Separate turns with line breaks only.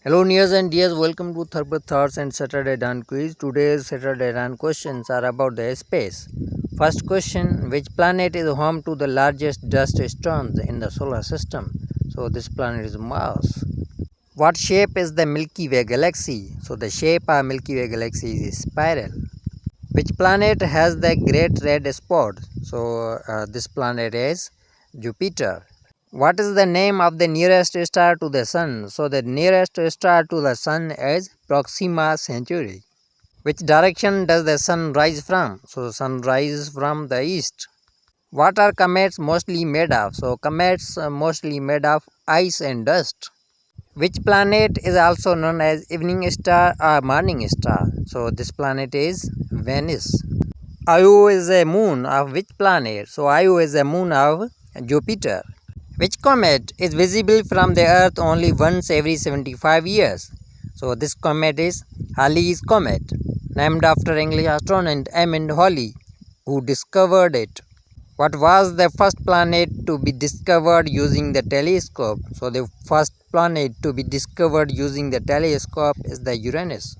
Hello nears and dears, welcome to Thars and Saturday Dawn quiz. Today's Saturday Dawn questions are about the space. First question, which planet is home to the largest dust storms in the solar system? So this planet is Mars. What shape is the Milky Way Galaxy? So the shape of Milky Way Galaxy is spiral. Which planet has the great red spot? So this planet is Jupiter. What is the name of the nearest star to the sun? So the nearest star to the sun is Proxima Centauri. Which direction does the sun rise from? So the sun rises from the east. What are comets mostly made of? So comets are mostly made of ice and dust. Which planet is also known as evening star or morning star? So this planet is Venus. Io is a moon of which planet? So Io is a moon of Jupiter. Which comet is visible from the Earth only once every 75 years? So this comet is Halley's Comet, named after English astronaut Edmund Halley, who discovered it. What was the first planet to be discovered using the telescope? So the first planet to be discovered using the telescope is the Uranus.